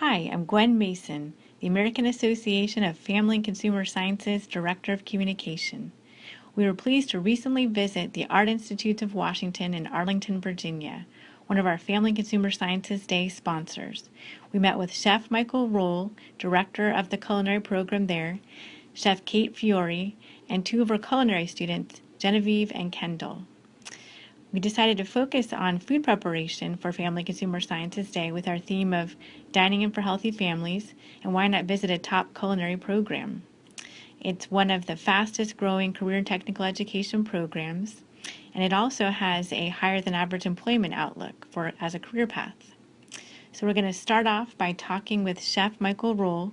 Hi, I'm Gwen Mason, the American Association of Family and Consumer Sciences Director of Communication. We were pleased to recently visit the Art Institute of Washington in Arlington, Virginia, one of our Family and Consumer Sciences Day sponsors. We met with Chef Michael Roll, Director of the Culinary Program there, Chef Kate Fiore, and two of our culinary students, Genevieve and Kendall. We decided to focus on food preparation for Family Consumer Sciences Day with our theme of Dining in for Healthy Families, and why not visit a top culinary program. It's one of the fastest growing career and technical education programs, and it also has a higher than average employment outlook as a career path. So we're going to start off by talking with Chef Michael Roll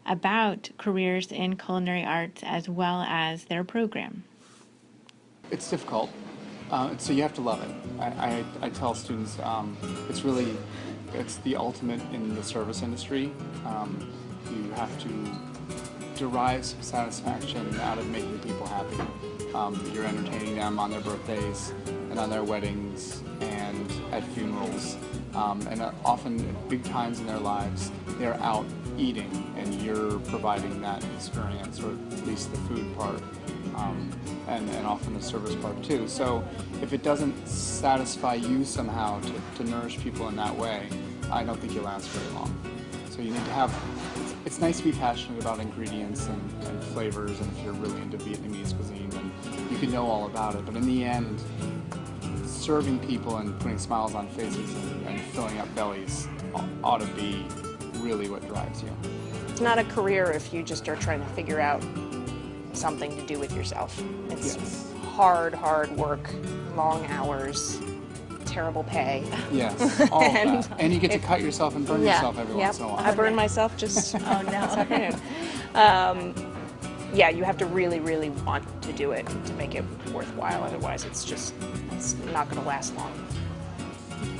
about careers in culinary arts as well as their program. It's difficult, so you have to love it. I tell students it's the ultimate in the service industry. You have to derive some satisfaction out of making people happy. You're entertaining them on their birthdays and on their weddings and at funerals, and often at big times in their lives they're out eating and you're providing that experience, or at least the food part. And often the service part too. So if it doesn't satisfy you somehow to nourish people in that way, I don't think you'll last very long. So you need to have, it's nice to be passionate about ingredients and flavors, and if you're really into Vietnamese cuisine, then you can know all about it. But in the end, serving people and putting smiles on faces and filling up bellies ought to be really what drives you. It's not a career if you just are trying to figure out something to do with yourself. It's hard work, long hours, terrible pay. Yes, all of that. And you get to cut yourself and burn yourself every once in a while. I burned myself just this afternoon. Yeah, you have to really want to do it to make it worthwhile. Otherwise, it's not going to last long.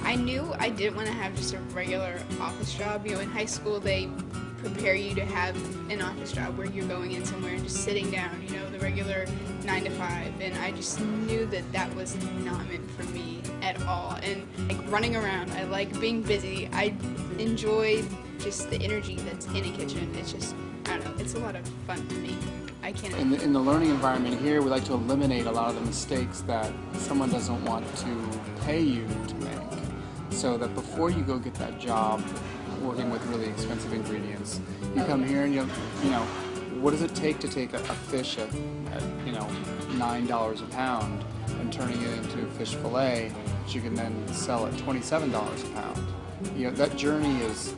I knew I didn't want to have just a regular office job. In high school they prepare you to have an office job where you're going in somewhere and just sitting down, the regular 9 to 5, and I just knew that was not meant for me at all. And like running around, I like being busy. I enjoy just the energy that's in a kitchen. It's just, I don't know, it's a lot of fun to me. I can't. In the learning environment here, we like to eliminate a lot of the mistakes that someone doesn't want to pay you to make, so that before you go get that job working with really expensive ingredients, you come here and what does it take to take a fish at $9 a pound and turning it into fish fillet that you can then sell at $27 a pound? That journey is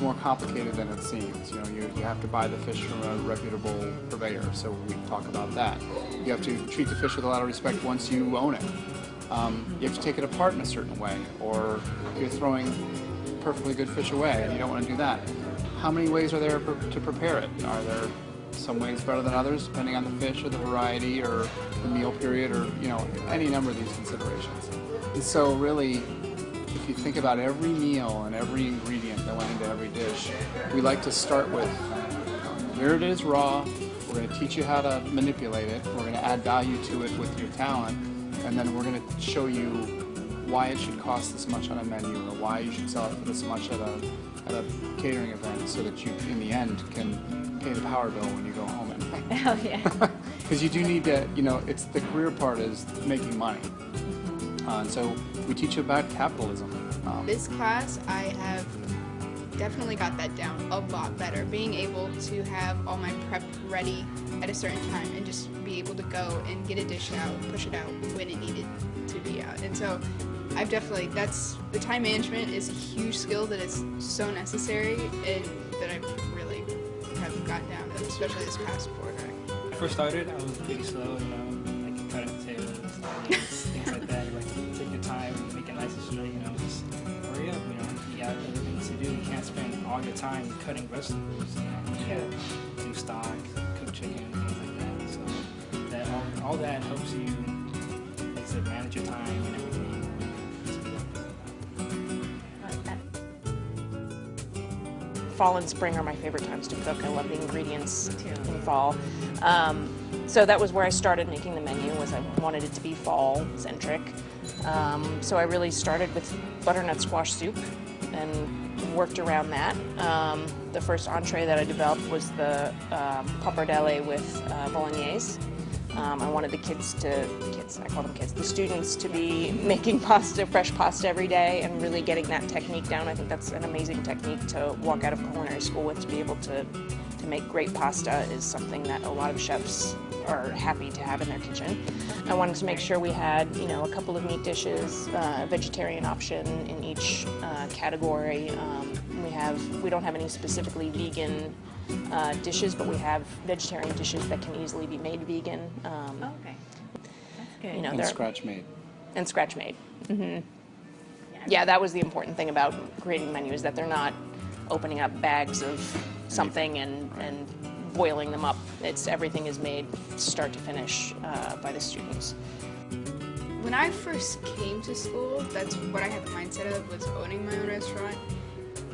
more complicated than it seems. You have to buy the fish from a reputable purveyor, so we talk about that. You have to treat the fish with a lot of respect once you own it. You have to take it apart in a certain way, or you're throwing perfectly good fish away and you don't want to do that. How many ways are there to prepare it? Are there some ways better than others, depending on the fish or the variety or the meal period, or any number of these considerations? And so really, if you think about every meal and every ingredient that went into every dish, we like to start with, here it is raw, we're going to teach you how to manipulate it, we're going to add value to it with your talent, and then we're going to show you why it should cost this much on a menu, or why you should sell it for this much at a catering event, so that you, in the end, can pay the power bill when you go home at night. Oh yeah. Because you do need to, it's the career part is making money. And so we teach you about capitalism. This class, I have definitely got that down a lot better. Being able to have all my prep ready at a certain time and just be able to go and get a dish out, push it out when it needed to be out. And so I've definitely, the time management is a huge skill that is so necessary and that I really have gotten down, especially this past quarter. When I first started, I was pretty slow, like cutting potatoes, onions, things like that. Like, take your time, make it nice and straight, just hurry up, you got other things to do. You can't spend all your time cutting vegetables, you gotta do stock, cook chicken, things like that. So all that helps you, like I said, manage your time and everything. Fall and spring are my favorite times to cook. I love the ingredients in fall. So that was where I started making the menu, was I wanted it to be fall-centric. So I really started with butternut squash soup and worked around that. The first entree that I developed was the pappardelle with bolognese. I wanted the the students to be making fresh pasta every day and really getting that technique down. I think that's an amazing technique to walk out of culinary school with, to be able to make great pasta is something that a lot of chefs are happy to have in their kitchen. I wanted to make sure we had, a couple of meat dishes, a vegetarian option in each category. We don't have any specifically vegan dishes, but we have vegetarian dishes that can easily be made vegan. Okay. That's good. And scratch made. And scratch made. Yeah, that was the important thing about creating menus, that they're not opening up bags of something and boiling them up. Everything is made start to finish by the students. When I first came to school, that's what I had the mindset of, was owning my own restaurant.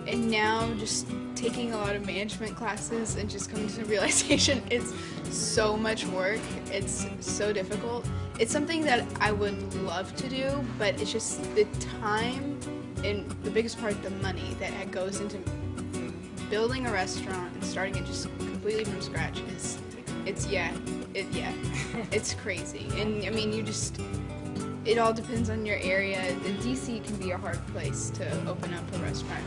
And now just taking a lot of management classes and just coming to the realization it's so much work, it's so difficult. It's something that I would love to do, but it's just the time and the biggest part, the money that goes into building a restaurant and starting it just completely from scratch it's crazy. And I mean, it all depends on your area. The DC can be a hard place to open up a restaurant.